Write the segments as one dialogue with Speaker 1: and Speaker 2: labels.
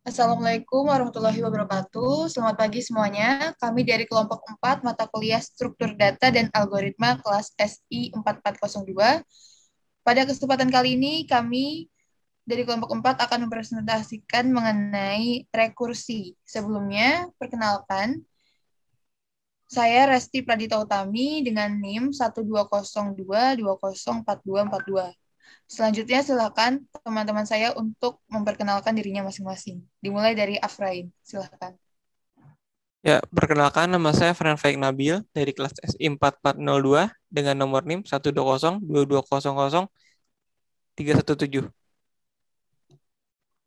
Speaker 1: Assalamualaikum warahmatullahi wabarakatuh. Selamat pagi semuanya. Kami dari kelompok 4 mata kuliah Struktur Data dan Algoritma kelas SI 4402. Pada kesempatan kali ini kami dari kelompok 4 akan mempresentasikan mengenai rekursi. Sebelumnya, perkenalkan, saya Resti Pradita Utami dengan NIM 12022204242. Selanjutnya silakan teman-teman saya untuk memperkenalkan dirinya masing-masing. Dimulai dari Afrain, silakan.
Speaker 2: Ya, perkenalkan nama saya Fran Faik Nabil dari kelas SI 4402 dengan nomor NIM 12022003117.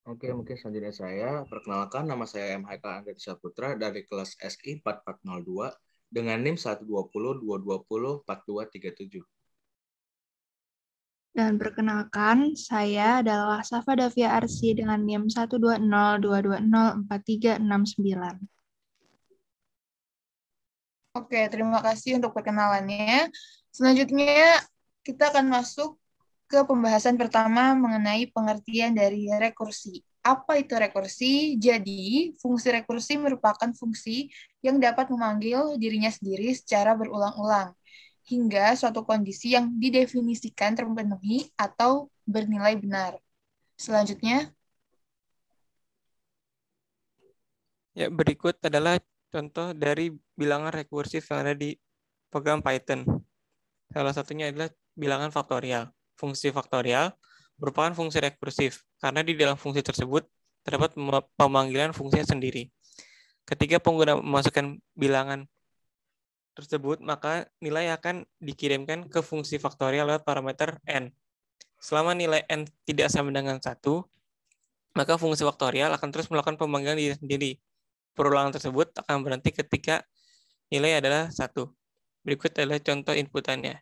Speaker 3: Oke, mungkin selanjutnya saya perkenalkan nama saya M. Haikal Angga Saputra dari kelas SI 4402 dengan NIM 12022204237.
Speaker 4: Dan perkenalkan, saya adalah Safa Davia Arsi dengan NIM 12022204369.
Speaker 1: Oke, terima kasih untuk perkenalannya. Selanjutnya, kita akan masuk ke pembahasan pertama mengenai pengertian dari rekursi. Apa itu rekursi? Jadi, fungsi rekursi merupakan fungsi yang dapat memanggil dirinya sendiri secara berulang-ulang, hingga suatu kondisi yang didefinisikan terpenuhi atau bernilai benar. Selanjutnya,
Speaker 2: Ya, berikut adalah contoh dari bilangan rekursif yang ada di program Python. Salah satunya adalah bilangan faktorial. Fungsi faktorial merupakan fungsi rekursif karena di dalam fungsi tersebut terdapat pemanggilan fungsinya sendiri. Ketika pengguna memasukkan bilangan tersebut, maka nilai akan dikirimkan ke fungsi faktorial lewat parameter n. Selama nilai n tidak sama dengan 1, maka fungsi faktorial akan terus melakukan pemanggilan diri sendiri. Perulangan tersebut akan berhenti ketika nilai adalah 1. Berikut adalah contoh inputannya.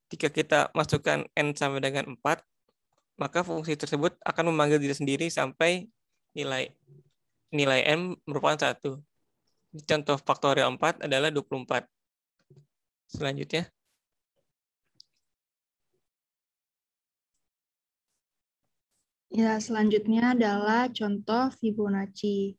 Speaker 2: Jika kita masukkan n sama dengan 4, maka fungsi tersebut akan memanggil diri sendiri sampai nilai n merupakan 1. Contoh faktorial 4 adalah 24. Selanjutnya.
Speaker 4: Ya, selanjutnya adalah contoh Fibonacci.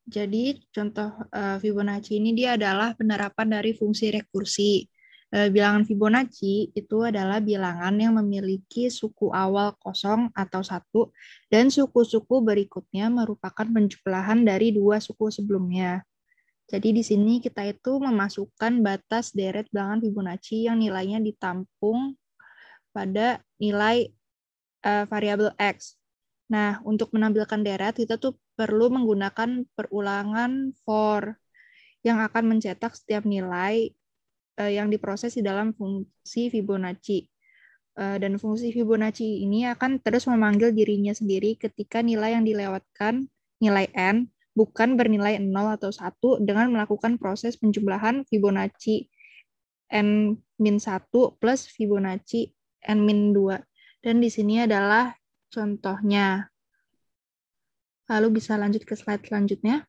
Speaker 4: Jadi, contoh Fibonacci ini dia adalah penerapan dari fungsi rekursi. Bilangan Fibonacci itu adalah bilangan yang memiliki suku awal kosong atau 1, dan suku-suku berikutnya merupakan penjumlahan dari dua suku sebelumnya. Jadi di sini kita itu memasukkan batas deret bilangan Fibonacci yang nilainya ditampung pada nilai variabel X. Nah, untuk menampilkan deret, kita tuh perlu menggunakan perulangan for yang akan mencetak setiap nilai yang diproses di dalam fungsi Fibonacci. Dan fungsi Fibonacci ini akan terus memanggil dirinya sendiri ketika nilai yang dilewatkan, nilai n, bukan bernilai 0 atau 1 dengan melakukan proses penjumlahan Fibonacci n-1 plus Fibonacci n-2. Dan di sini adalah contohnya. Lalu bisa lanjut ke slide selanjutnya.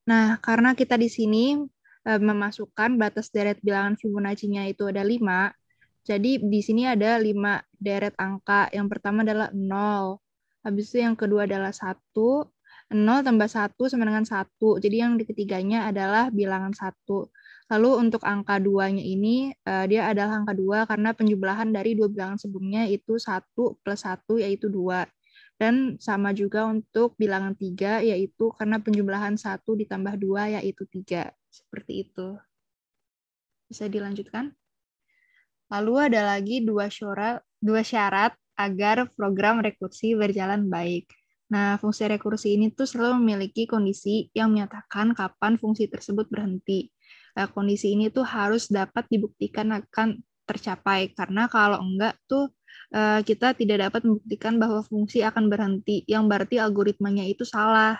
Speaker 4: Nah, karena kita di sini memasukkan batas deret bilangan Fibonacci-nya itu ada 5, jadi di sini ada 5 deret angka. Yang pertama adalah 0. Habis itu yang kedua adalah 1. 0 tambah 1 sama dengan 1. Jadi yang ketiganya adalah bilangan 1. Lalu untuk angka 2-nya ini, dia adalah angka 2 karena penjumlahan dari dua bilangan sebelumnya itu 1 plus 1 yaitu 2. Dan sama juga untuk bilangan 3, yaitu karena penjumlahan 1 ditambah 2 yaitu 3. Seperti itu. Bisa dilanjutkan? Lalu ada lagi dua syarat agar program rekursi berjalan baik. Nah, fungsi rekursi ini tuh selalu memiliki kondisi yang menyatakan kapan fungsi tersebut berhenti. Kondisi ini tuh harus dapat dibuktikan akan tercapai, karena kalau enggak tuh kita tidak dapat membuktikan bahwa fungsi akan berhenti, yang berarti algoritmanya itu salah.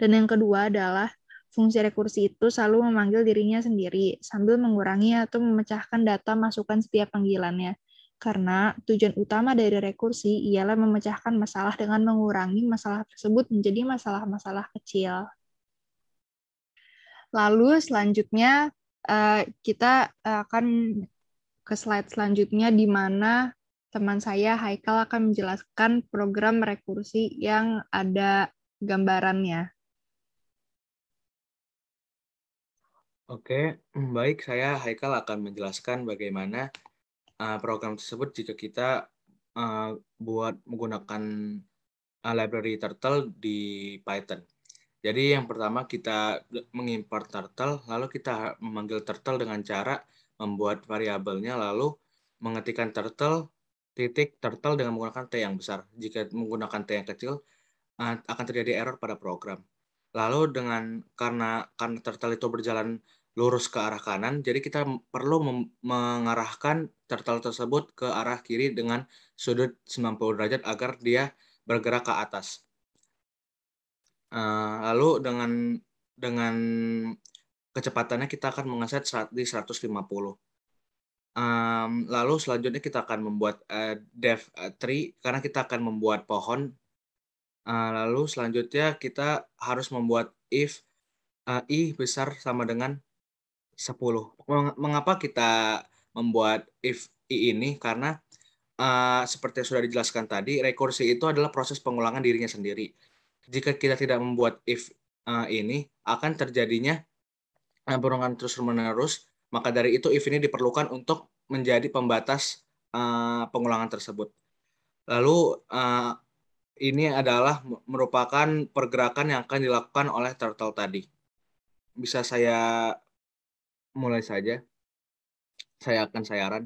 Speaker 4: Dan yang kedua adalah fungsi rekursi itu selalu memanggil dirinya sendiri sambil mengurangi atau memecahkan data masukan setiap panggilannya. Karena tujuan utama dari rekursi ialah memecahkan masalah dengan mengurangi masalah tersebut menjadi masalah-masalah kecil. Lalu selanjutnya kita akan ke slide selanjutnya di mana teman saya Haikal akan menjelaskan program rekursi yang ada gambarannya.
Speaker 3: Oke, baik. Saya Haikal akan menjelaskan bagaimana program tersebut jika kita buat menggunakan library Turtle di Python. Jadi yang pertama kita mengimport Turtle, lalu kita memanggil Turtle dengan cara membuat variabelnya, lalu mengetikkan Turtle dengan menggunakan T yang besar. Jika menggunakan T yang kecil, akan terjadi error pada program. Lalu karena Turtle itu berjalan lurus ke arah kanan, jadi kita perlu mengarahkan Turtle tersebut ke arah kiri dengan sudut 90 derajat agar dia bergerak ke atas. Lalu dengan kecepatannya kita akan mengeset di 150. Lalu selanjutnya kita akan membuat dev tree karena kita akan membuat pohon. Lalu selanjutnya kita harus membuat if i besar sama dengan 10. Mengapa kita membuat if i ini? Karena seperti yang sudah dijelaskan tadi, rekursi itu adalah proses pengulangan dirinya sendiri. Jika kita tidak membuat if ini, akan terjadinya pengulangan terus-menerus. Maka dari itu, if ini diperlukan untuk menjadi pembatas pengulangan tersebut. Lalu, ini adalah merupakan pergerakan yang akan dilakukan oleh Turtle tadi. Bisa saya mulai saja? Saya akan sayaran.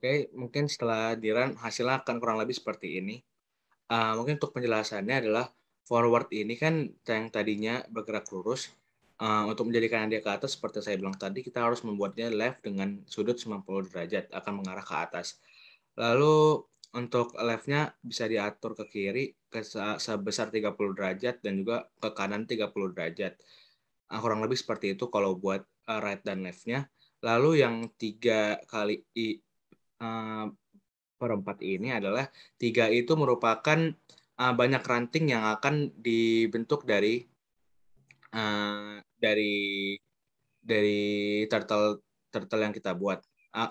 Speaker 3: Oke, mungkin setelah dirun hasilnya akan kurang lebih seperti ini. Mungkin untuk penjelasannya adalah forward ini kan yang tadinya bergerak lurus. Untuk menjadikan dia ke atas seperti saya bilang tadi, kita harus membuatnya left dengan sudut 90 derajat akan mengarah ke atas. Lalu untuk left-nya bisa diatur ke kiri sebesar 30 derajat dan juga ke kanan 30 derajat. Kurang lebih seperti itu kalau buat right dan left-nya. Lalu yang 3 kali per 4 ini adalah 3 itu merupakan banyak ranting yang akan dibentuk dari turtle yang kita buat.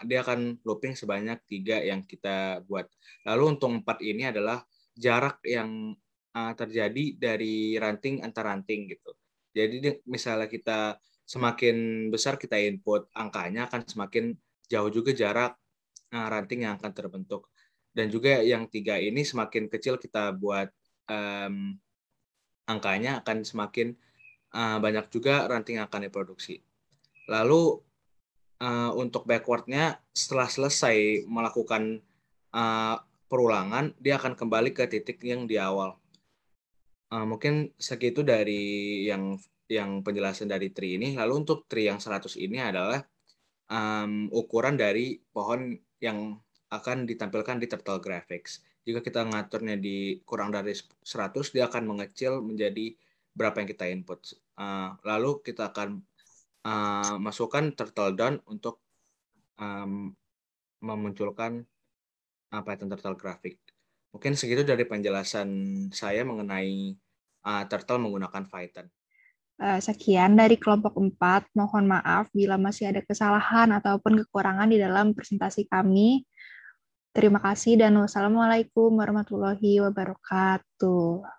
Speaker 3: Dia akan looping sebanyak 3 yang kita buat. Lalu untuk 4 ini adalah jarak yang terjadi dari ranting antar ranting gitu. Jadi misalnya kita semakin besar kita input angkanya akan semakin jauh juga jarak ranting yang akan terbentuk. Dan juga yang 3 ini semakin kecil kita buat angkanya, akan semakin banyak juga ranting yang akan diproduksi. Lalu untuk backward-nya, setelah selesai melakukan perulangan, dia akan kembali ke titik yang di awal. Mungkin segitu dari yang penjelasan dari tree ini. Lalu untuk tree yang 100 ini adalah ukuran dari pohon yang akan ditampilkan di Turtle Graphics. Jika kita ngaturnya di kurang dari 100, dia akan mengecil menjadi berapa yang kita input. Lalu kita akan masukkan turtle down untuk memunculkan Python Turtle Graphic. Mungkin segitu dari penjelasan saya mengenai turtle menggunakan Python.
Speaker 4: Sekian dari kelompok 4. Mohon maaf bila masih ada kesalahan ataupun kekurangan di dalam presentasi kami. Terima kasih dan wassalamualaikum warahmatullahi wabarakatuh.